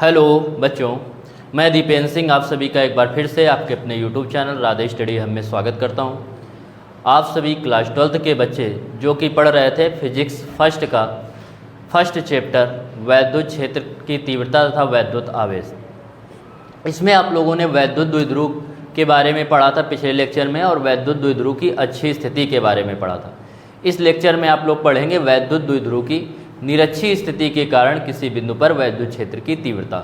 Hello बच्चों, मैं दीपेंद्र सिंह आप सभी का एक बार फिर से आपके अपने YouTube चैनल राधे स्टडी हम में स्वागत करता हूं। आप सभी क्लास 12th के बच्चे जो कि पढ़ रहे थे फिजिक्स फर्स्ट का फर्स्ट चैप्टर वैद्युत क्षेत्र की तीव्रता तथा वैद्युत आवेश। इसमें आप लोगों ने वैद्युत द्विध्रुव के बारे में पढ़ा था पिछले लेक्चर में और वैद्युत द्विध्रुव की अच्छी स्थिति के बारे में पढ़ा था। इस लेक्चर में आप लोग पढ़ेंगे वैद्युत द्विध्रुव की निरक्षीय स्थिति के कारण किसी बिंदु पर वैद्युत क्षेत्र की तीव्रता।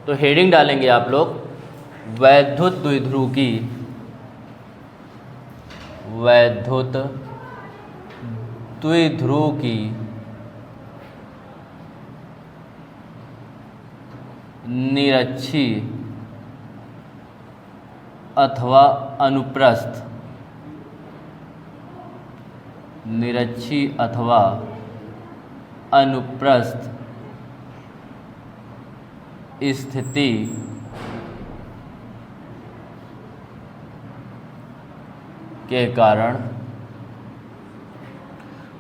तो हेडिंग डालेंगे आप लोग वैद्युत द्विध्रुव की निरक्षीय अथवा अनुप्रस्थ स्थिति के कारण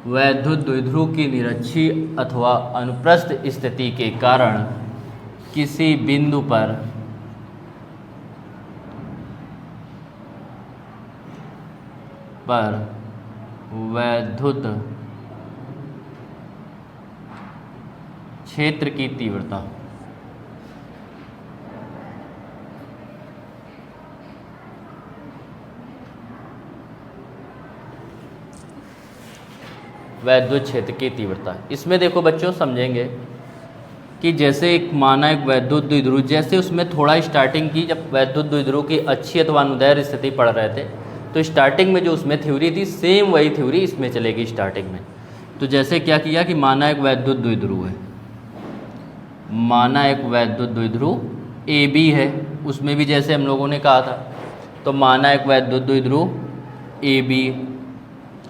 वैद्युत द्विध्रुव की निरक्षीय अथवा अनुप्रस्थ स्थिति के कारण किसी बिंदु पर वैद्युत क्षेत्र की तीव्रता वैद्युत क्षेत्र की तीव्रता। इसमें देखो बच्चों समझेंगे कि जैसे एक माना एक वैद्युत द्विध्रुव, जैसे उसमें थोड़ा स्टार्टिंग की, जब वैद्युत द्विध्रुव की अच्छी अथवा अनुदैर्ध्य स्थिति पढ़ रहे थे तो स्टार्टिंग में जो उसमें थ्योरी थी सेम वही थ्योरी इसमें चलेगी स्टार्टिंग में। तो जैसे क्या किया कि माना एक वैद्युत द्विध्रुव है, माना एक वैद्युत द्विध्रुव ए बी है, उसमें भी जैसे हम लोगों ने कहा था। तो माना एक वैद्युत द्विध्रुव ए बी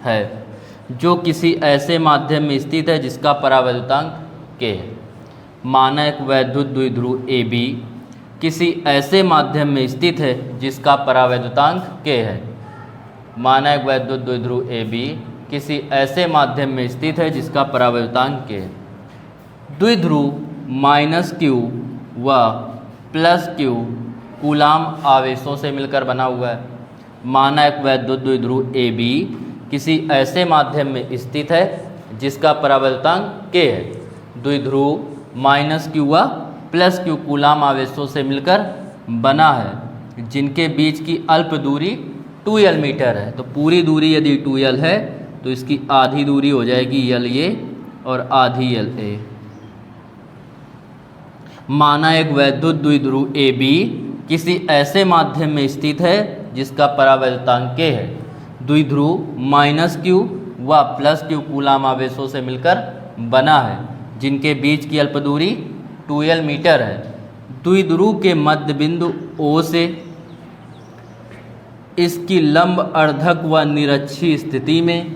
है जो किसी ऐसे माध्यम में स्थित है जिसका परावैद्युतांक के है। माना एक वैद्युत द्विध्रुव ए बी किसी ऐसे माध्यम में स्थित है जिसका परावैद्युतांक के है। माना एक वैद्युत द्विध्रुव ए बी किसी ऐसे माध्यम में स्थित है जिसका परावैद्युतांक के है। द्विध्रुव माइनस क्यू व प्लस क्यू कूलाम आवेशों से मिलकर बना हुआ है। माना एक वैद्युत द्विध्रुव ए बी किसी ऐसे माध्यम में स्थित है जिसका परावैद्युतांक के है। द्विध्रुव माइनस क्यू व प्लस क्यू कूलाम आवेशों से मिलकर बना है जिनके बीच की अल्प दूरी 2l मीटर है। तो पूरी दूरी यदि 2l है तो इसकी आधी दूरी हो जाएगी l a और आधी l a। माना एक वैद्युत द्विध्रुव ए बी किसी ऐसे माध्यम में स्थित है जिसका परावैद्युतांक के है। द्विध्रुव माइनस क्यू व प्लस क्यू कूलाम आवेशों से मिलकर बना है जिनके बीच की अल्प दूरी 2l मीटर है। द्विध्रुव के मध्य बिंदु O से इसकी लंब अर्धक व निरक्षीय स्थिति में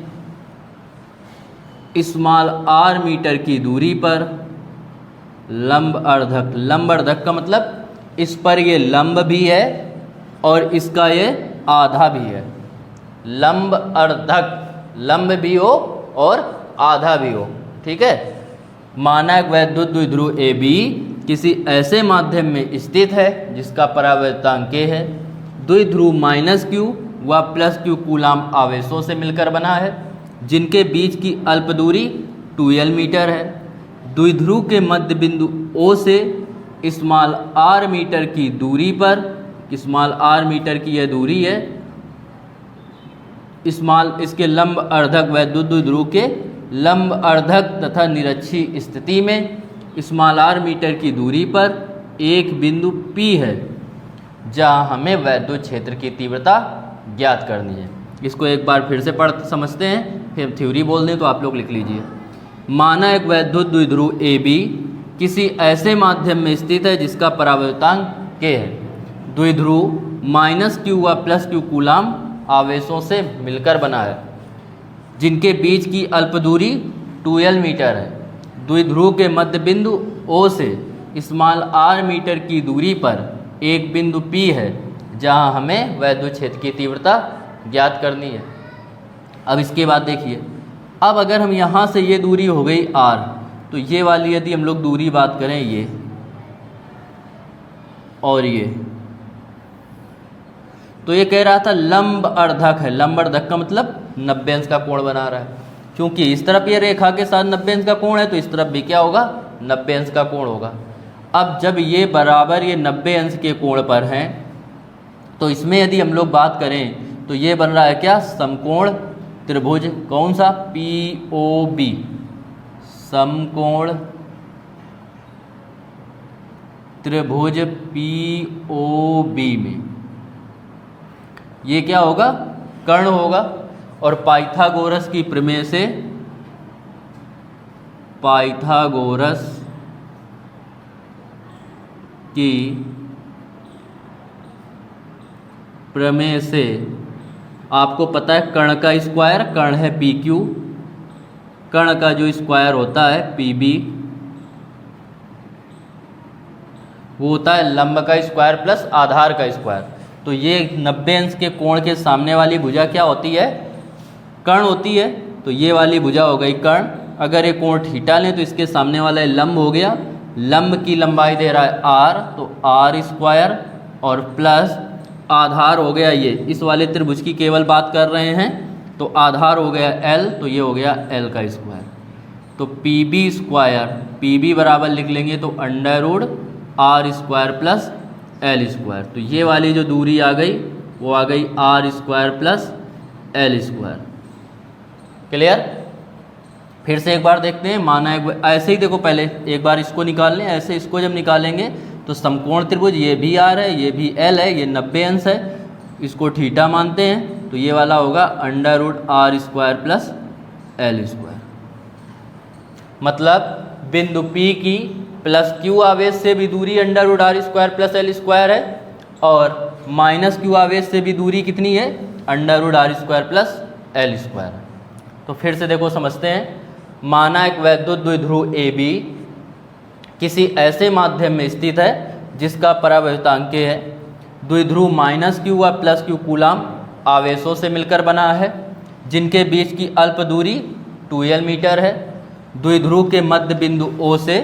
स्मॉल r मीटर की दूरी पर लंब अर्धक का मतलब इस पर ये लंब भी है और इसका ये आधा भी है। लंब अर्धक, लंब भी हो और आधा भी हो, ठीक है। माना एक वैद्युत द्विध्रुव ए बी किसी ऐसे माध्यम में स्थित है जिसका परावैद्युतांक के है। द्विध्रुव माइनस क्यू व प्लस क्यू कूलाम आवेशों से मिलकर बना है जिनके बीच की अल्प दूरी 2l मीटर है। द्विध्रुव के मध्य बिंदु O से स्मॉल r मीटर की दूरी पर, स्मॉल r मीटर की यह दूरी है, इसके लंब अर्धक वैद्युत द्विध्रुव के लंब अर्धक तथा निरक्षीय स्थिति में स्मॉल r मीटर की दूरी पर एक बिंदु P है जहां हमें वैद्युत क्षेत्र की तीव्रता ज्ञात करनी है। इसको एक बार फिर से पढ़ समझते हैं, फिर थ्योरी बोल दें तो आप लोग लिख लीजिए। माना एक वैद्युत द्विध्रुव ए बी किसी ऐसे माध्यम में स्थित है जिसका परावैद्युतांक के है। द्विध्रुव माइनस क्यू व प्लस क्यू कूलाम आवेशों से मिलकर बना है जिनके बीच की अल्प दूरी 2l मीटर है। द्विध्रुव के मध्य बिंदु O से स्मॉल r मीटर की दूरी पर एक बिंदु P है जहां हमें वैद्युत क्षेत्र की तीव्रता ज्ञात करनी है। अब इसके बाद देखिए, अब अगर हम यहाँ से ये दूरी हो गई r, तो ये वाली यदि हम लोग दूरी बात करें, ये और ये, तो ये कह रहा था लंब अर्धक है। लंब अर्धक का मतलब 90 अंश का कोण बना रहा है। क्योंकि इस तरफ ये रेखा के साथ 90 अंश का कोण है, तो इस तरफ भी क्या होगा, 90 अंश का कोण होगा। अब जब ये बराबर ये 90 अंश के कोण पर हैं, तो इसमें यदि हम लोग बात करें तो ये बन रहा है क्या, समकोण त्रिभुज। कौन सा, POB, समकोण त्रिभुज POB में ये क्या होगा, कर्ण होगा। और पाइथागोरस की प्रमेय से, पाइथागोरस की प्रमेय से आपको पता है कर्ण का स्क्वायर, कर्ण है PQ, कर्ण का जो स्क्वायर होता है PB, वो होता है लंब का स्क्वायर प्लस आधार का स्क्वायर। तो ये 90 अंश के कोण के सामने वाली भुजा क्या होती है, कर्ण होती है। तो ये वाली भुजा हो गई कर्ण। अगर ये कोण थीटा लें तो इसके सामने वाला लंब हो गया, लंब की लंबाई दे रहा है R, तो R स्क्वायर और प्लस आधार हो गया ये, इस वाले त्रिभुज की केवल बात कर रहे हैं, तो आधार हो गया L, तो ये हो गया L का स्क्वायर। तो PB स्क्वायर, PB बराबर लिख लेंगे तो under root R square plus L square. तो ये वाली जो दूरी आ गई वो आ गई R square plus L square. Clear. फिर से एक बार देखते हैं, माना एक ऐसे ही देखो, पहले एक बार इसको निकाल लें। ऐसे इसको जब निकालेंगे तो समकोण त्रिभुज ये भी R है, ये भी L है, ये 90 अंश है, इसको थीटा मानते हैं, तो ये वाला होगा under root R square plus L square. मतलब बिंदु P की प्लस Q आवेश से भी दूरी under root R square plus L square है, और माइनस Q आवेश से भी दूरी कितनी है, under root R square plus L square है। तो फिर से देखो समझते हैं। माना एक वैद्युत द्विध्रुव AB किसी ऐसे माध्यम में स्थित है जिसका परावैद्युतांक K है। द्विध्रुव माइनस Q व प्लस Q कूलाम आवेशों से मिलकर बना है, जिनके बीच की अल्प दूरी 2L मीटर है। द्विध्रुव के मध्य बिंदु O से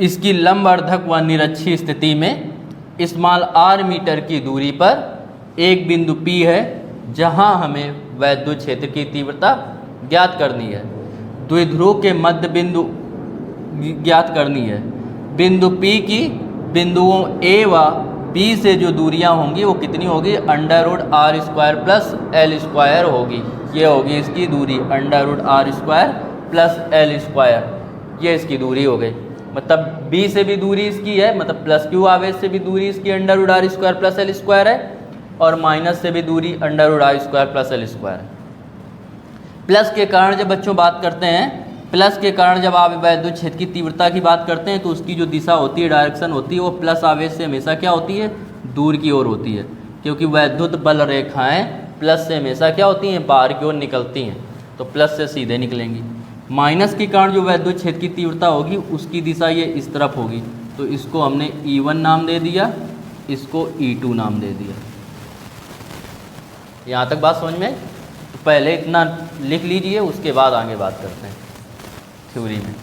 इसकी लंब अर्धक व निरक्षीय स्थिति में स्मॉल r मीटर की दूरी पर एक बिंदु P है, जहां हमें वैद्युत क्षेत्र की तीव्रता ज्ञात करनी है। द्विध्रुव के मध्य बिंदु ज्ञात करनी है। बिंदु P की बिंदुओं A व B से जो दूरियां होंगी वो कितनी होगी, under root R square plus L square होगी। ये होगी इसकी दूरी, under root R square plus L square, ये इसकी दूरी हो गई। मतलब B से भी दूरी इसकी है, मतलब प्लस Q आवेश से भी दूरी इसकी under root R square plus L square है, और माइनस से भी दूरी under root R square plus L square है। प्लस के कारण जब बच्चों बात करते हैं, प्लस के कारण जब आप वैद्युत क्षेत्र की तीव्रता की बात करते हैं, तो उसकी जो दिशा होती है, डायरेक्शन होती है, वो प्लस आवेश से हमेशा क्या होती है, दूर की ओर होती है। क्योंकि वैद्युत बल रेखाएं प्लस से हमेशा क्या होती हैं, बाहर की ओर निकलती हैं, तो प्लस से सीधे निकलेंगी। माइनस के कारण जो वैद्युत क्षेत्र की तीव्रता होगी उसकी दिशा ये इस तरफ होगी, तो इसको हमने E1 नाम दे दिया, इसको E2 नाम दे दिया। यहाँ तक बात समझ में? तो पहले इतना लिख लीजिए, उसके बाद आगे बात करते हैं थ्योरी में।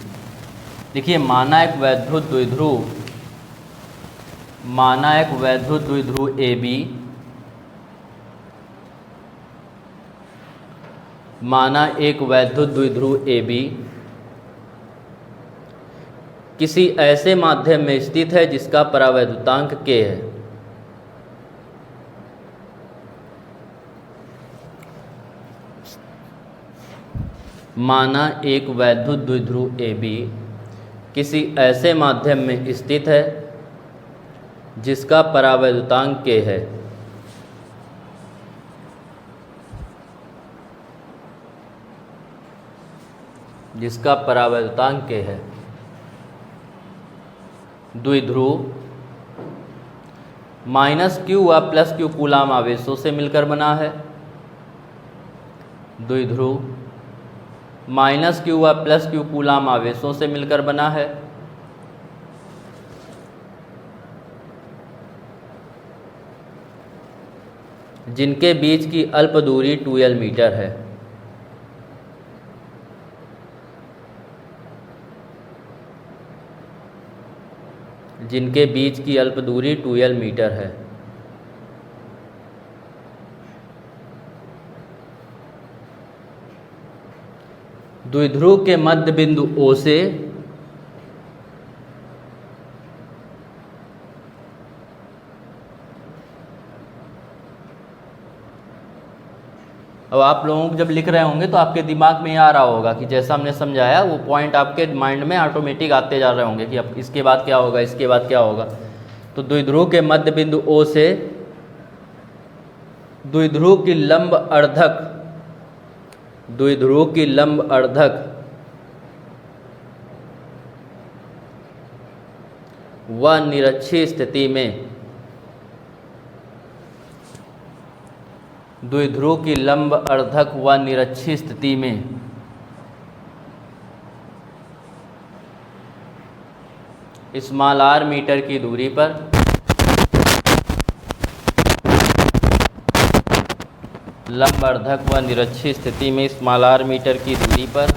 देखिए, माना एक वैद्युत द्विध्रुव AB, माना एक वैद्युत द्विध्रुव AB किसी ऐसे माध्यम में स्थित है जिसका परावैद्युतांक K है। माना एक वैद्युत द्विध्रुव AB किसी ऐसे माध्यम में स्थित है जिसका परावैद्युतांक K है। जिसका परावैद्युतांक K है। द्विध्रुव माइनस Q व प्लस Q कूलाम आवेशों से मिलकर बना है। द्विध्रुव माइनस Q व प्लस Q कूलाम आवेशों से मिलकर बना है। जिनके बीच की अल्प दूरी 2L मीटर है। जिनके बीच की अल्प दूरी 2l मीटर है। द्विध्रुव के मध्य बिंदु O से अब आप लोगों को जब लिख रहे होंगे तो आपके दिमाग में ये आ रहा होगा कि जैसा हमने समझाया वो पॉइंट आपके माइंड में ऑटोमेटिक आते जा रहे होंगे कि अब इसके बाद क्या होगा, इसके बाद क्या होगा। तो द्विध्रुव के मध्य बिंदु O से द्विध्रुव की लंब अर्धक व निरक्षीय स्थिति में द्विध्रुव की लंब अर्धक व निरक्षीय स्थिति में स्मॉल r मीटर की दूरी पर लंब अर्धक व निरक्षीय स्थिति में स्मॉल r मीटर की दूरी पर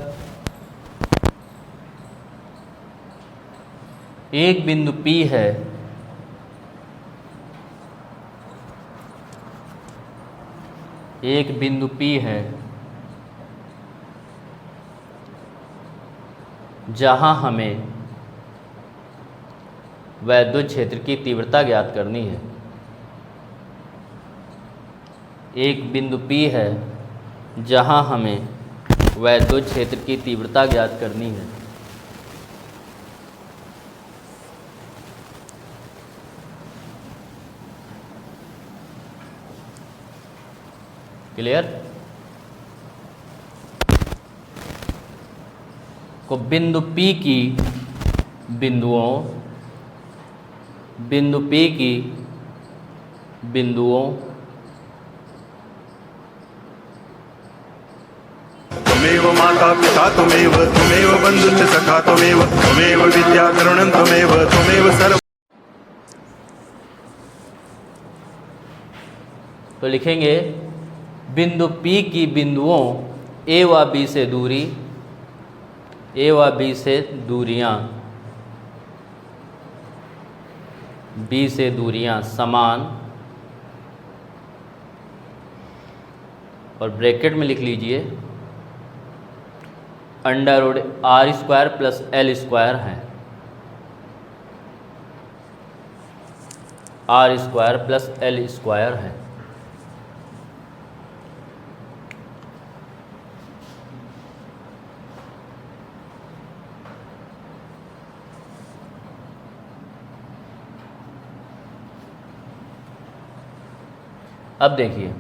एक बिंदु P है जहां हमें वैद्युत क्षेत्र की तीव्रता ज्ञात करनी है। एक बिंदु P है जहां हमें वैद्युत क्षेत्र की तीव्रता ज्ञात करनी है। क्लियर? को बिंदु P की बिंदुओं त्वमेव माता पिता त्वमेव बंधुश्च सखा त्वमेव विद्या करुणं त्वमेव सर्व। तो लिखेंगे बिंदु P की बिंदुओं A व B से दूरियां समान और ब्रैकेट में लिख लीजिए √r² + l² हैं। r² + l² है। अब देखिए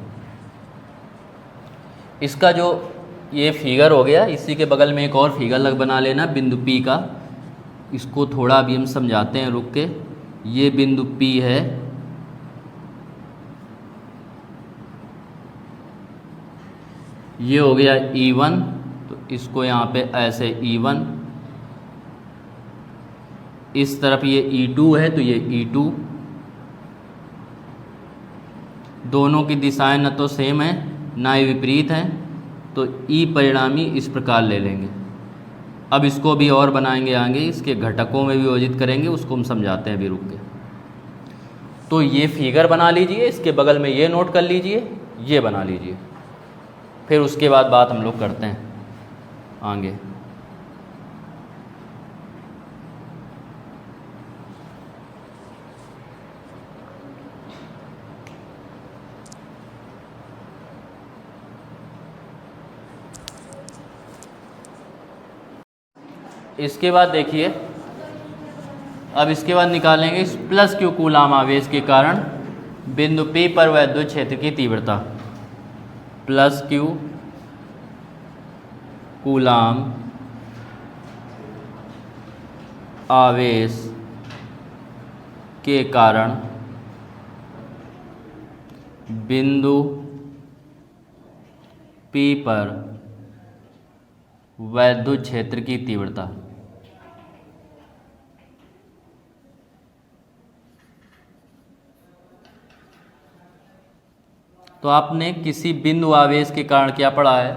इसका जो ये फिगर हो गया, इसी के बगल में एक और फिगर बना लेना बिंदु P का। इसको थोड़ा अभी हम समझाते हैं रुक के। ये बिंदु P है, ये हो गया E1, तो इसको यहाँ पे ऐसे E1, इस तरफ ये E2 है तो ये E2। दोनों की दिशाएं न तो सेम है ना ही विपरीत हैं, तो ई परिणामी इस प्रकार ले लेंगे। अब इसको भी और बनाएंगे आगे, इसके घटकों में विभाजित करेंगे, उसको हम समझाते हैं अभी रुक के। तो ये फिगर बना लीजिए, इसके बगल में ये नोट कर लीजिए, ये बना लीजिए, फिर उसके बाद बात हम लोग करते हैं आगे। इसके बाद देखिए, अब इसके बाद निकालेंगे प्लस Q कूलाम आवेश के कारण बिंदु P पर वैद्युत क्षेत्र की तीव्रता। प्लस Q कूलाम आवेश के कारण बिंदु P पर वैद्युत क्षेत्र की तीव्रता। तो आपने किसी बिंदु आवेश के कारण क्या पढ़ा है,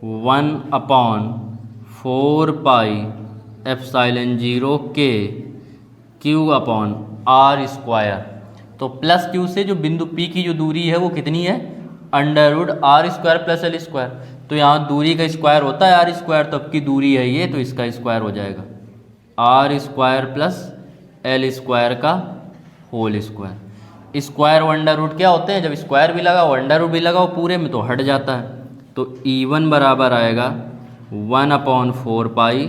1/4πε0 K Q upon R square. तो प्लस क्यू से जो बिंदु पी की जो दूरी है वो कितनी है, under root R square plus L square. तो यहाँ दूरी का स्क्वायर होता है आर स्क्वायर, तो अब की दूरी है ये, तो इसका स्क्वायर हो जाएगा R square plus L square का होल स्क्वायर। स्क्वायर और अंडर रूट क्या होते हैं, जब स्क्वायर भी लगाओ अंडर रूट भी लगाओ पूरे में तो हट जाता है। तो E1 बराबर आएगा 1/4 पाई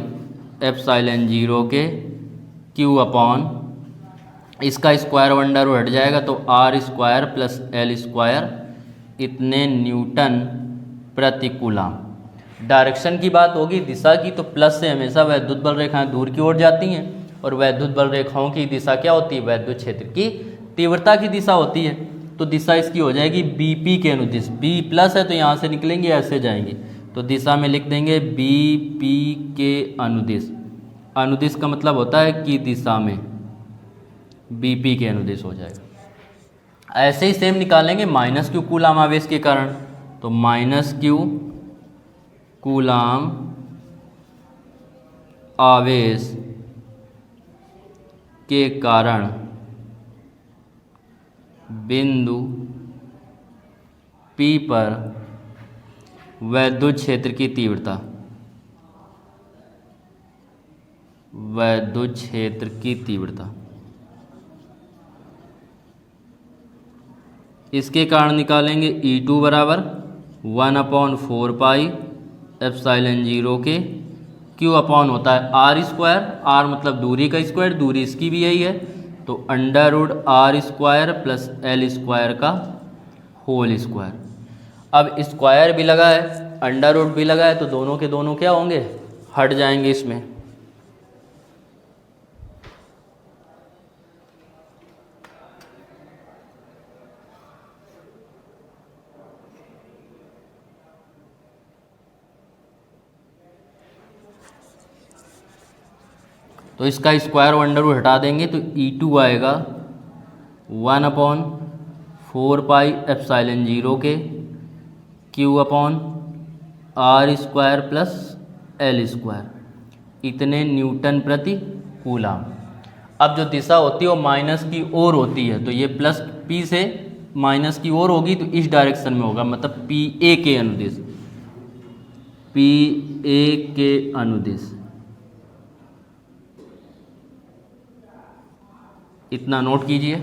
एप्सिलॉन 0 के क्यू अपॉन, इसका स्क्वायर और अंडर रूट हट जाएगा तो R square plus L square इतने न्यूटन प्रति कूलम। डायरेक्शन की बात होगी दिशा की, तो प्लस से हमेशा वैद्युत बल रेखाएं दूर की ओर जाती हैं और वैद्युत बल रेखाओं की दिशा क्या होती है, वैद्युत क्षेत्र की तीव्रता की दिशा होती है। तो दिशा इसकी हो जाएगी बीपी के अनुदिश। बी प्लस है तो यहाँ से निकलेंगे ऐसे जाएंगे, तो दिशा में लिख देंगे बीपी के अनुदिश। अनुदिश का मतलब होता है कि दिशा में, बीपी के अनुदिश हो जाएगा। ऐसे ही सेम निकालेंगे माइनस क्यू कूलाम आवेश के कारण, तो माइनस क्यू कूलाम आवेश के कारण बिंदु P पर वैद्युत क्षेत्र की तीव्रता, वैद्युत क्षेत्र की तीव्रता, इसके कारण निकालेंगे E2 बराबर 1/4 पाई एप्सिलॉन 0 के क्यू अपॉन होता है आर स्क्वायर, आर मतलब दूरी का स्क्वायर, दूरी इसकी भी यही है, तो under root R square plus L square का होल स्क्वायर। अब स्क्वायर भी लगा है अंडर रूट भी लगा है, तो दोनों के दोनों क्या होंगे, हट जाएंगे इसमें। तो इसका स्क्वायर और अंडर रूट हटा देंगे तो E2 आएगा 1/4 पाई एप्सिलॉन 0 के Q upon R square plus L square इतने न्यूटन प्रति कूलम। अब जो दिशा होती है वो माइनस की ओर होती है, तो ये प्लस पी से माइनस की ओर होगी, तो इस डायरेक्शन में होगा, मतलब पी ए के अनुदिश, पी ए के अनुदिश। इतना नोट कीजिए।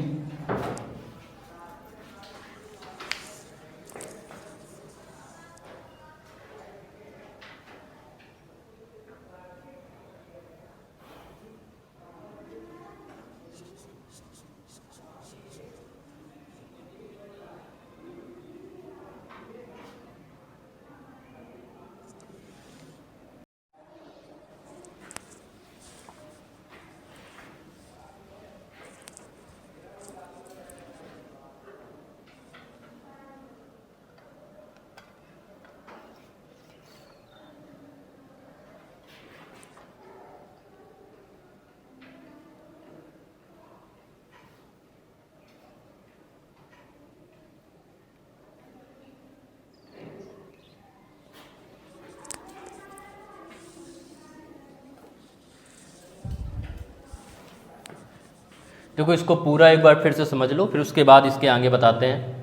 देखो इसको पूरा एक बार फिर से समझ लो, फिर उसके बाद इसके आगे बताते हैं।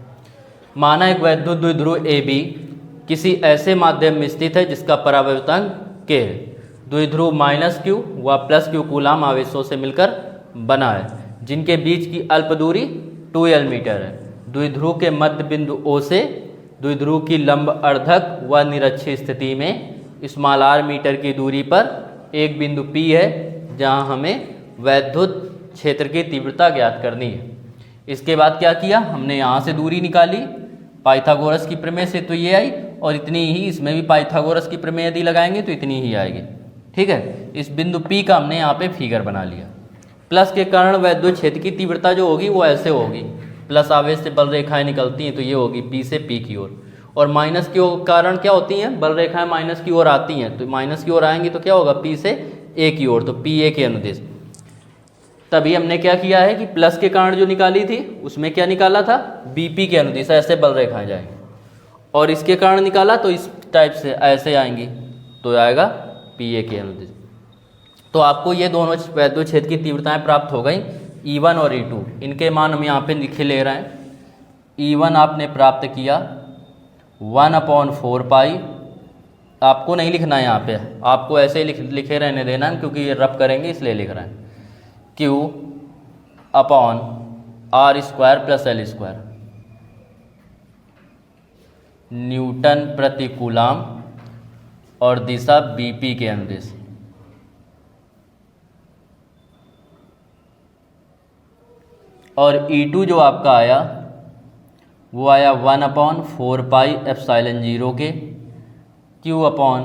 माना एक वैद्युत द्विध्रुव ए बी किसी ऐसे माध्यम में स्थित है जिसका परावर्तन के है। द्विध्रुव माइनस क्यू व प्लस क्यू कूलाम आवेशों से मिलकर बना है, जिनके बीच की अल्प दूरी 2l मीटर है। द्विध्रुव के मध्य बिंदु O से द्विध्रुव की लंब अर्धक व निरक्षीय स्थिति में r मीटर की दूरी पर एक बिंदु P है, जहां हमें वैद्युत क्षेत्र की तीव्रता ज्ञात करनी है। इसके बाद क्या किया हमने, यहाँ से दूरी निकाली पाइथागोरस की प्रमेय से, तो ये आई, और इतनी ही इसमें भी पाइथागोरस की प्रमेय यदि लगाएंगे तो इतनी ही आएगी। ठीक है, इस बिंदु P का हमने यहाँ पे फिगर बना लिया। प्लस के कारण वैद्युत क्षेत्र की तीव्रता जो होगी वो ऐसे होगी, प्लस आवेश से बल रेखाएं निकलती हैं तो ये होगी P से P की ओर, और माइनस के कारण क्या होती हैं, बल रेखाएं माइनस की ओर आती हैं, तो माइनस की ओर आएंगी तो क्या होगा, P से A की ओर, तो P A के अनुदिश। तभी हमने क्या किया है कि प्लस के कारण जो निकाली थी उसमें क्या निकाला था, BP के अनुदिश, ऐसे बल रेखाएं जाएंगी, और इसके कारण निकाला तो इस टाइप से ऐसे आएंगी, तो आएगा PA के अनुदिश। तो आपको ये दोनों वैद्युत क्षेत्र की तीव्रताएं प्राप्त हो गई, E1 और E2। इनके मान हम यहाँ पे लिखे ले रहे हैं। E1 आपने प्राप्त किया 1/4 पाई, आपको नहीं लिखना है यहाँ पे, आपको ऐसे ही लिखे रहने देना है क्योंकि ये रब करेंगे इसलिए लिख रहे हैं, Q/R² + L², न्यूटन प्रति कूलाम और दिशा BP के अनुदिश। और E2 जो आपका आया वो आया 1/4 पाई ε0 के Q/R²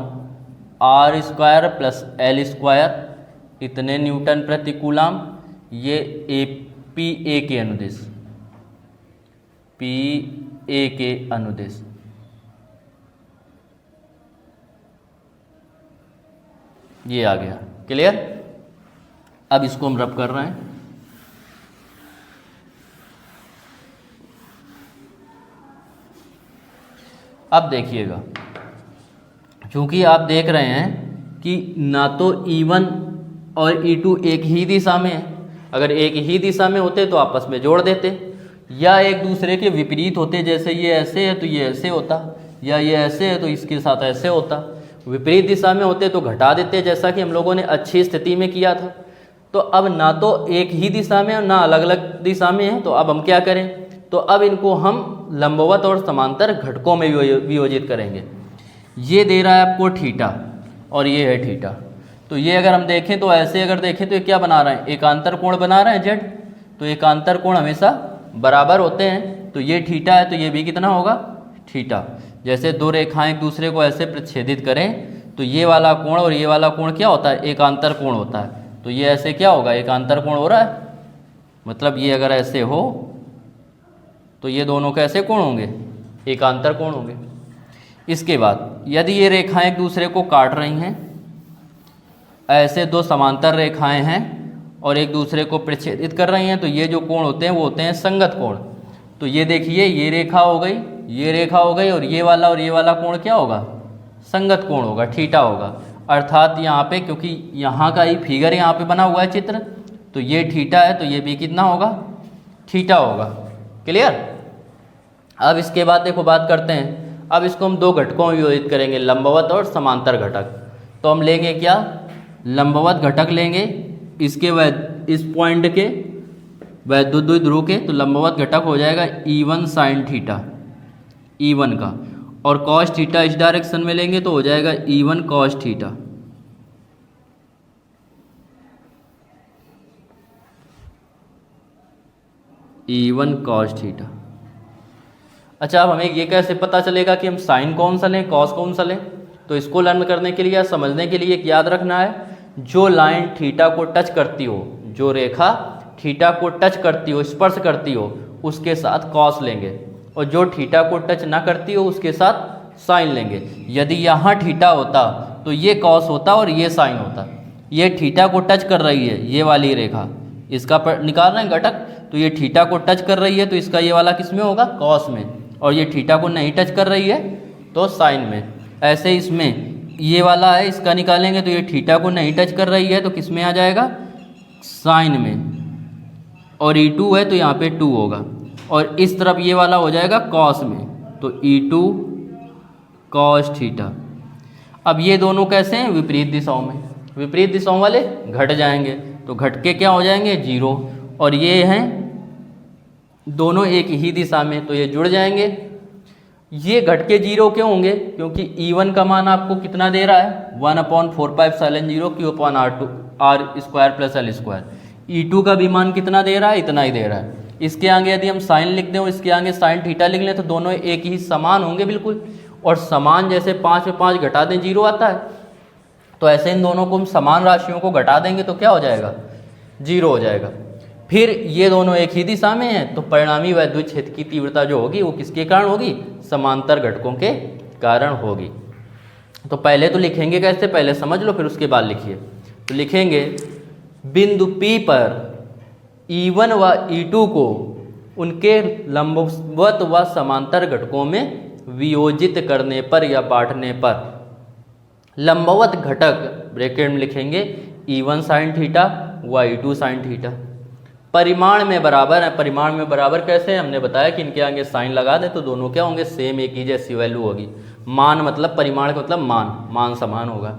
+ L², इतने न्यूटन प्रति कूलाम, ये PA के अनुदिश, PA के अनुदिश। ये आ गया, क्लियर। अब इसको हम रब कर रहे हैं। अब देखिएगा, चूंकि आप देख रहे हैं कि ना तो E1 और E2 एक ही दिशा में है, अगर एक ही दिशा में होते तो आपस में जोड़ देते, या एक दूसरे के विपरीत होते, जैसे ये ऐसे है तो ये ऐसे होता, या ये ऐसे है तो इसके साथ ऐसे होता। विपरीत दिशा में होते तो घटा देते, जैसा कि हम लोगों ने अच्छी स्थिति में किया था। तो अब ना तो एक ही दिशा में और ना अलग अलग दिशा में है, तो अब हम क्या करें, तो अब इनको हम लंबवत और समांतर घटकों में वियोजित करेंगे। ये दे रहा है आपको थीटा और ये है थीटा, तो ये अगर हम देखें तो ऐसे अगर देखें तो ये क्या बना रहे हैं, एकांतर कोण बना रहे हैं जेड। तो एकांतर कोण हमेशा बराबर होते हैं, तो ये थीटा है तो ये भी कितना होगा, थीटा। जैसे दो रेखाएं एक दूसरे को ऐसे प्रच्छेदित करें तो ये वाला कोण और ये वाला कोण क्या होता है, एकांतर कोण होता है। तो ये ऐसे क्या होगा, एकांतर कोण हो रहा है, मतलब ये अगर ऐसे हो तो ये दोनों कैसे कोण होंगे, एकांतर कोण होंगे। इसके बाद यदि ये रेखाएं एक दूसरे को काट रही हैं, ऐसे दो समांतर रेखाएं हैं और एक दूसरे को प्रच्छेदित कर रही हैं, तो ये जो कोण होते हैं वो होते हैं संगत कोण। तो ये देखिए, ये रेखा हो गई, ये रेखा हो गई, और ये वाला कोण क्या होगा, संगत कोण होगा, थीटा होगा। अर्थात यहाँ पे, क्योंकि यहाँ का ही फिगर यहाँ पे बना हुआ है चित्र, तो ये थीटा है तो ये भी कितना होगा, थीटा होगा। क्लियर। अब इसके बाद देखो बात करते हैं, अब इसको हम दो घटकों में विभाजित करेंगे, लंबवत और समांतर घटक। तो हम लेंगे क्या, लंबवत घटक लेंगे इसके इस पॉइंट के वैद्युत ध्रुव के, तो लंबवत घटक हो जाएगा E1 sin थीटा, E1 का, और cos थीटा इस डायरेक्शन में लेंगे तो हो जाएगा E1 cos theta. E1 cos theta. अच्छा, अब हमें ये कैसे पता चलेगा कि हम साइन कौन सा लें, कॉस कौन सा लें। तो इसको लर्न करने के लिए या समझने के लिए याद रखना है, जो लाइन थीटा को टच करती हो, जो रेखा थीटा को टच करती हो, स्पर्श करती हो, उसके साथ कॉस लेंगे, और जो थीटा को टच ना करती हो उसके साथ साइन लेंगे। यदि यहाँ थीटा होता तो ये कॉस होता और ये साइन होता। ये थीटा को टच कर रही है, ये वाली रेखा, इसका निकाल रहे हैं घटक, तो ये थीटा को टच कर रही है तो इसका ये वाला किस में होगा, कॉस में, और ये थीटा को नहीं टच कर रही है तो साइन में। ऐसे इसमें ये वाला है, इसका निकालेंगे तो ये थीटा को नहीं टच कर रही है तो किस में आ जाएगा, साइन में, और E2 है तो यहाँ पे 2 होगा, और इस तरफ ये वाला हो जाएगा कॉस में, तो E2 कॉस थीटा। अब ये दोनों कैसे हैं, विपरीत दिशाओं में, विपरीत दिशाओं वाले घट जाएंगे, तो घट के क्या हो जाएंगे, 0, और ये हैं दोनों एक ही दिशा में, तो ये जुड़ जाएंगे। ये घट के 0 क्यों होंगे, क्योंकि E1 का मान आपको कितना दे रहा है, 1/4πε0 Q/R² + L²। E2 का भी मान कितना दे रहा है, इतना ही दे रहा है। इसके आगे यदि हम साइन लिख दें और इसके आगे साइन थीटा लिख लें तो दोनों एक ही समान होंगे बिल्कुल, और समान जैसे 5 में 5 घटा दें 0 आता है, तो ऐसे इन दोनों को हम समान राशियों को घटा देंगे तो क्या हो जाएगा, 0 हो जाएगा। फिर ये दोनों एक ही दिशा में हैं, तो परिणामी वैद्युत क्षेत्र की तीव्रता जो होगी वो किसके कारण होगी, समांतर घटकों के कारण होगी। तो पहले तो लिखेंगे कैसे, पहले समझ लो फिर उसके बाद लिखिए। तो लिखेंगे बिंदु P पर E1 व E2 को उनके लंबवत व समांतर घटकों में वियोजित करने पर या बांटने पर लंबवत घटक ब्रैकेट में लिखेंगे E1 साइन थीटा व E2 साइन थीटा। परिमाण में बराबर है। परिमाण में बराबर कैसे है? हमने बताया कि इनके आगे साइन लगा दें तो दोनों क्या होंगे? सेम, एक ही जैसी वैल्यू होगी। मान मतलब परिमाण का मतलब मान समान होगा।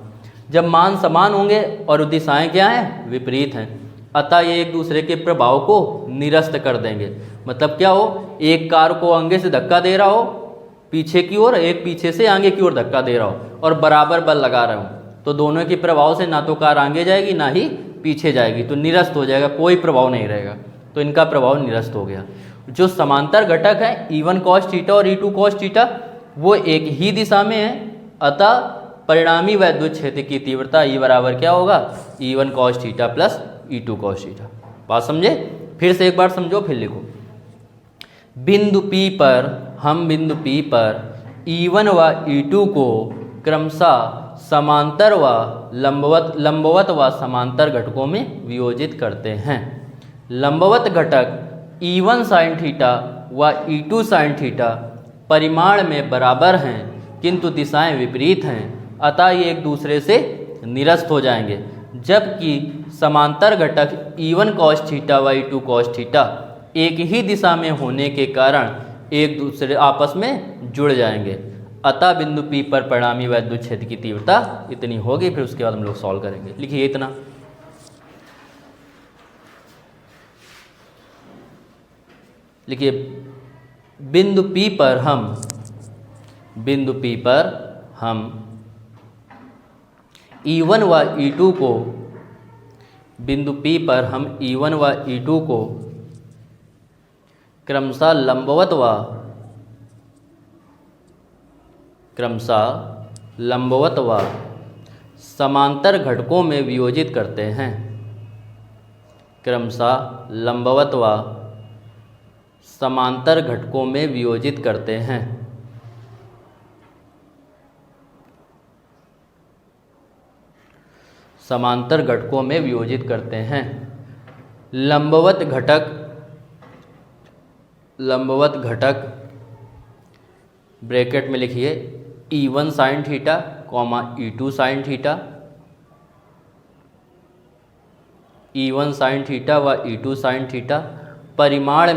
जब मान समान होंगे और दिशाएं क्या हैं? विपरीत हैं, अतः ये एक दूसरे के प्रभाव को निरस्त कर देंगे। मतलब क्या हो? एक कार को आगे से धक्का दे रहा हो पीछे की ओर, एक पीछे से आगे की ओर धक्का दे रहा हो और बराबर बल लगा रहा हूँ, तो दोनों के प्रभाव से ना तो कार आगे जाएगी ना ही पीछे जाएगी, तो निरस्त हो जाएगा, कोई प्रभाव नहीं रहेगा। तो इनका प्रभाव निरस्त हो गया। जो समांतर घटक है E1 cos थीटा और E2 cos थीटा, वो एक ही दिशा में है, अतः परिणामी वैद्युत क्षेत्र की तीव्रता E बराबर क्या होगा? E1 cos theta plus E2 cos theta. बात समझे? फिर से एक बार समझो फिर लिखो। बिंदु P पर E1 व E2 को क्रमशः समांतर व लंबवत व समांतर घटकों में वियोजित करते हैं। लंबवत घटक E1 साइन थीटा व E2 साइन थीटा परिमाण में बराबर हैं किंतु दिशाएं विपरीत हैं, अतः ये एक दूसरे से निरस्त हो जाएंगे। जबकि समांतर घटक E1 cos थीटा व E2 cos थीटा एक ही दिशा में होने के कारण एक दूसरे आपस में जुड़ जाएंगे, अतः बिंदु P पर परिणामी वैद्युत क्षेत्र की तीव्रता इतनी होगी। फिर उसके बाद हम लोग सॉल्व करेंगे। लिखिए इतना। लिखिए बिंदु P पर हम E1 व E2 को बिंदु P पर हम E1 व E2 को क्रमशः लंबवत व समांतर घटकों में वियोजित करते हैं। क्रमशः लंबवत व समांतर घटकों में वियोजित करते हैं। समांतर घटकों में वियोजित करते हैं। लंबवत घटक ब्रैकेट में लिखिए E1 sine theta comma E2 sine theta, E1 sine theta व E2 साइन थीटा परिमाण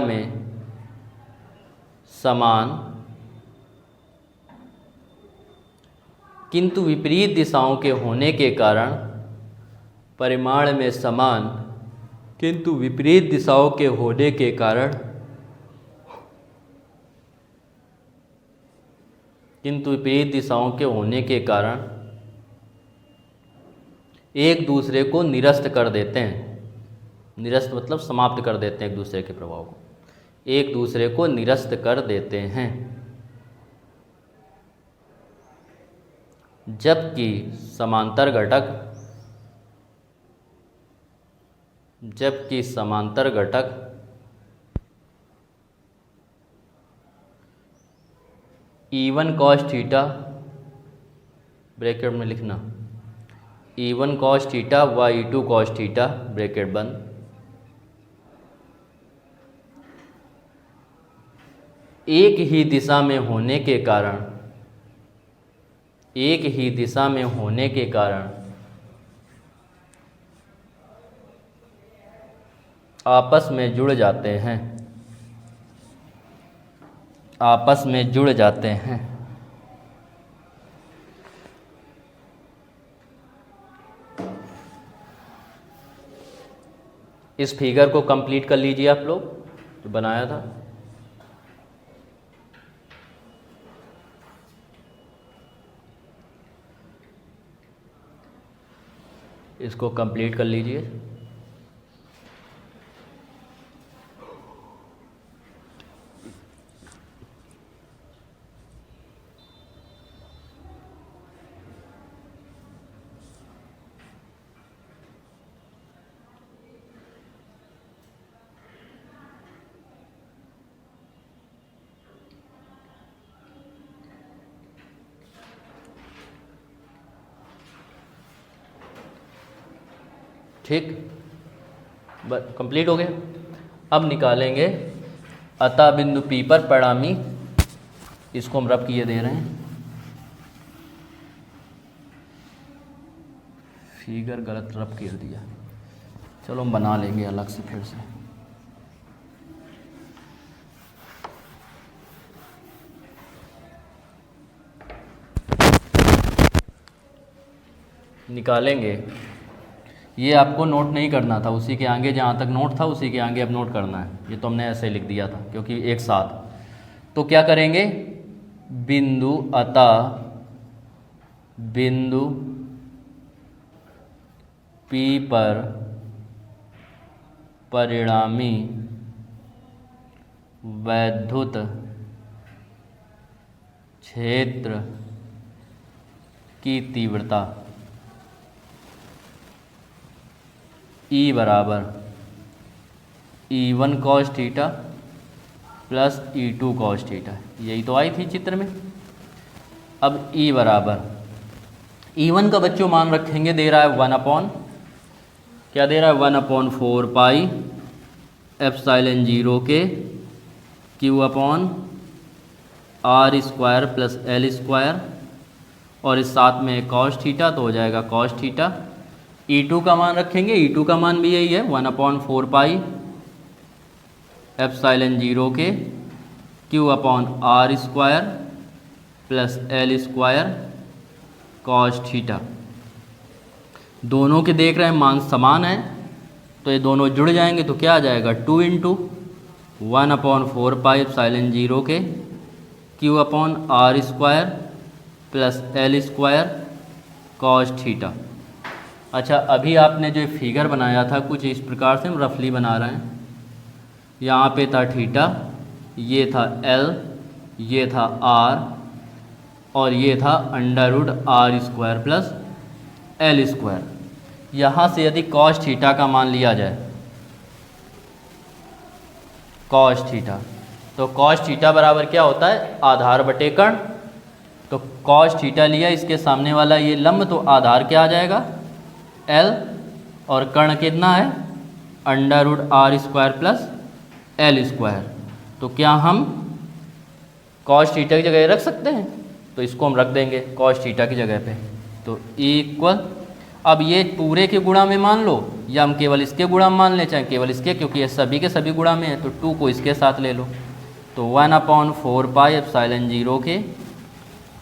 में समान किंतु विपरीत दिशाओं के होने के कारण, परिमाण में समान किंतु विपरीत दिशाओं के होने के कारण, एक दूसरे को निरस्त कर देते हैं। निरस्त मतलब समाप्त कर देते हैं एक दूसरे के प्रभाव को, एक दूसरे को निरस्त कर देते हैं। जबकि समांतर घटक E1 cos थीटा ब्रैकेट में लिखना E1 cos थीटा व E2 cos थीटा ब्रैकेट बंद, एक ही दिशा में होने के कारण आपस में जुड़ जाते हैं। इस फिगर को कंप्लीट कर लीजिए आप लोग जो बनाया था। इसको कंप्लीट कर लीजिए। ठीक, कंप्लीट हो गया। अब निकालेंगे अतः बिंदु P पर परिणामी, इसको हम रब किए दे रहे हैं। फिगर गलत रब कर दिया, चलो हम बना लेंगे अलग से फिर से। निकालेंगे। ये आपको नोट नहीं करना था, उसी के आगे जहाँ तक नोट था उसी के आगे अब नोट करना है। ये तो हमने ऐसे लिख दिया था क्योंकि एक साथ। तो क्या करेंगे, बिंदु अतः बिंदु P पर परिणामी वैद्युत क्षेत्र की तीव्रता E बराबर E1 cos theta plus E2 cos theta, यही तो आई थी चित्र में। अब E बराबर E1 का बच्चों मान रखेंगे, दे रहा है 1 अपॉन, क्या दे रहा है 1/4 पाई एप्सिलॉन 0 के Q upon R square plus L square, और इस साथ में cos थीटा तो हो जाएगा cos थीटा। E2 का मान रखेंगे, E2 का मान भी यही है 1/4 पाई एप्सिलॉन 0 के Q upon R square plus L square cos theta. दोनों के देख रहे हैं मान समान है, तो ये दोनों जुड़ जाएंगे तो क्या आ जाएगा 2 इंटू 1/4 पाई एप्सिलॉन 0 के Q upon R square plus L square cos theta. अच्छा, अभी आपने जो फिगर बनाया था कुछ इस प्रकार से हम रफली बना रहे हैं। यहाँ पे था थीटा, ये था L, ये था R और ये था √R square plus L square. यहाँ से यदि cos थीटा का मान लिया जाए, cos थीटा, तो cos थीटा बराबर क्या होता है आधार बटे कर्ण। तो cos थीटा लिया, इसके सामने वाला ये लंब, तो आधार क्या आ जाएगा L और कर्ण कितना है √R square plus L square. तो क्या हम cos थीटा की जगह रख सकते हैं, तो इसको हम रख देंगे cos थीटा की जगह पे। तो इक्वल, अब ये पूरे के गुणा में मान लो या हम केवल इसके गुणा में मान लें, चाहे केवल इसके, क्योंकि ये सभी के सभी गुणा में है, तो 2 को इसके साथ ले लो। तो 1/4 पाई एप्सिलॉन 0 के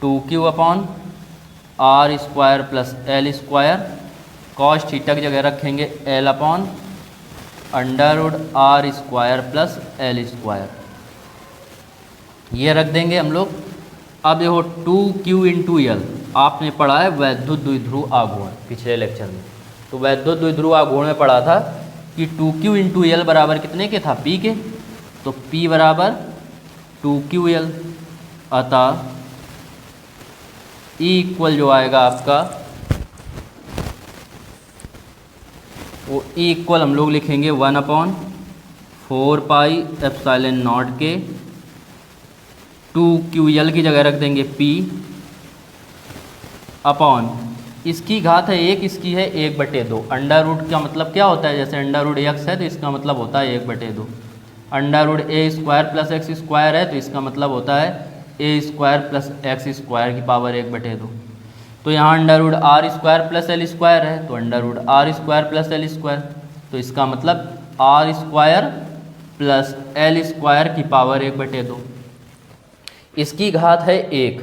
2Q upon R square plus L square, cos theta की जगह रखेंगे L upon √R square plus L square, ये रख देंगे हम लोग। अब देखो 2Q इंटू L आपने पढ़ा है वैद्युत द्विध्रुव आघूर्ण पिछले लेक्चर में। तो वैद्युत द्विध्रुव आघूर्ण में पढ़ा था कि 2Q इंटू L बराबर कितने के था P के, तो P बराबर 2QL। अतः E इक्वल जो आएगा आपका, वो E इक्वल हम लोग लिखेंगे 1/4 पाई एप्सिलॉन नॉट के 2QL की जगह रख देंगे P अपॉन, इसकी घात है 1, इसकी है 1/2। अंडर रूट का मतलब क्या होता है, जैसे अंडर रूट x है तो इसका मतलब होता है 1/2। Under root a square plus x square है तो इसका मतलब होता है a square plus x square की पावर 1/2। तो यहाँ under root R square plus L square है, तो under root R square plus L square, तो इसका मतलब R square plus L square की पावर 1/2। इसकी घात है 1,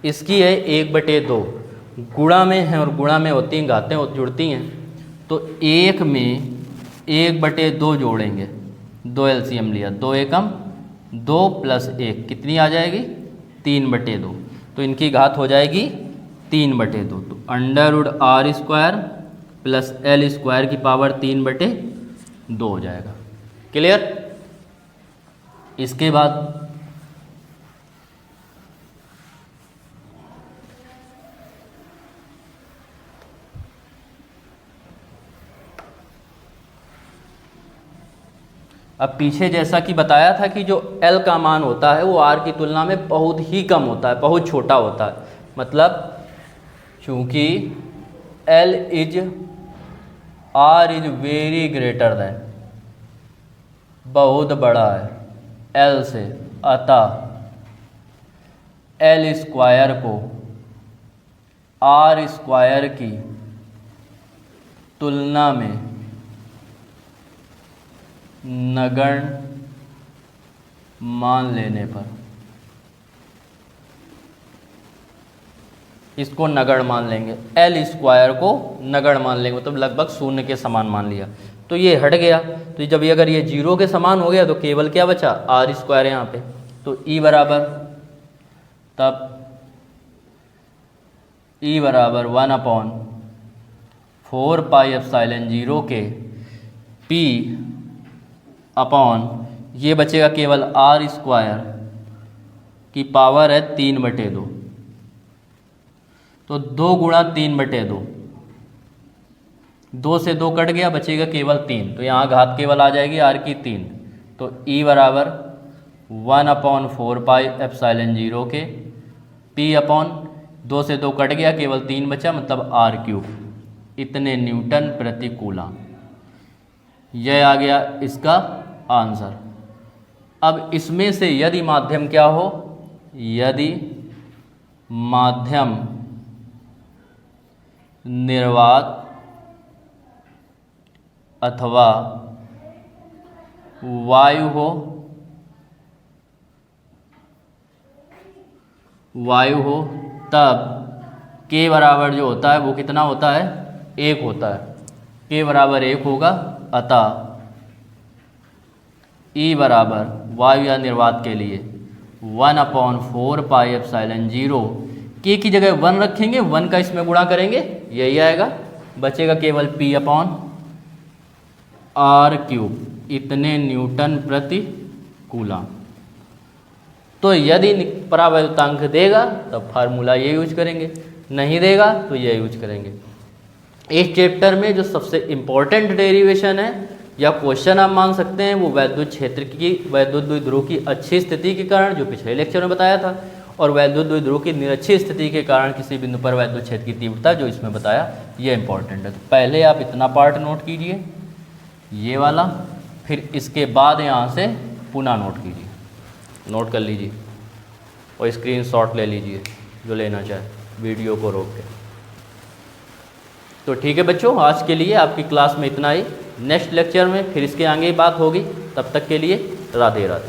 इसकी है 1/2। गुणा में है और गुणा में होती हैं घातें जुड़ती हैं, तो 1 में 1/2 जोड़ेंगे, 2 एलसीएम लिया, 2 एकम 2 प्लस 1 कितनी आ जाएगी 3/2। तो इनकी घात हो जाएगी 3/2। तो under root R square plus L square की पावर 3/2 हो जाएगा। क्लियर। इसके बाद अब पीछे जैसा कि बताया था कि जो L का मान होता है वो R की तुलना में बहुत ही कम होता है, बहुत छोटा होता है। मतलब चूँकि L is R is very greater than, बहुत बड़ा है L से, अतः L स्क्वायर को R स्क्वायर की तुलना में नगण्य मान लेने पर, इसको नगण्य मान लेंगे, एल स्क्वायर को नगण्य मान लेंगे, मतलब लगभग शून्य के समान मान लिया, तो ये हट गया। तो जब ये अगर ये 0 के समान हो गया तो केवल क्या बचा, आर स्क्वायर यहाँ पे। तो ई बराबर, तब ई बराबर 1/4 पाई एप्सिलॉन 0 के पी अपॉन, ये बचेगा केवल आर स्क्वायर की पावर है 3/2, तो 2 गुणा 3/2, 2 से 2 कट गया, बचेगा केवल 3, तो यहाँ घात केवल आ जाएगी आर की 3। तो ई बराबर 1/4 पाई एप्सिलॉन 0 के पी अपॉन, 2 से 2 कट गया, केवल 3 बचा, मतलब r3, इतने न्यूटन प्रति कूलम। यह आ गया इसका आंसर। अब इसमें से यदि माध्यम क्या हो, यदि माध्यम निर्वात अथवा वायु हो, तब k बराबर जो होता है वो कितना होता है, 1 होता है, k बराबर 1 होगा। अतः E बराबर वायु या निर्वात के लिए 1/4 पाई एप्सिलॉन 0, k की जगह 1 रखेंगे, 1 का इसमें गुणा करेंगे, यही आएगा, बचेगा केवल P अपॉन r3, इतने न्यूटन प्रति कूलम। तो यदि परावैद्युतांक देगा तब फार्मूला ये यूज करेंगे, नहीं देगा तो ये यूज करेंगे। इस चैप्टर में जो सबसे इम्पोर्टेंट डेरिवेशन है या क्वेश्चन आप मान सकते हैं, वो वैद्युत क्षेत्र की, वैद्युत द्विध्रुव की अच्छी स्थिति के कारण, जो पिछले लेक्चर में बताया था, और वैद्युत द्विध्रुव की निरक्षी स्थिति के कारण किसी बिंदु पर वैद्युत क्षेत्र की तीव्रता, जो इसमें बताया, ये इंपॉर्टेंट है। तो पहले आप इतना पार्ट नोट कीजिए, ये वाला, फिर इसके बाद यहाँ से पुनः नोट कीजिए, नोट कर लीजिए और स्क्रीनशॉट ले लीजिए जो लेना चाहे, वीडियो को रोक के। तो ठीक है बच्चों, आज के लिए आपकी क्लास में इतना ही। नेक्स्ट लेक्चर में फिर इसके आगे बात होगी, तब तक के लिए राधे राधे।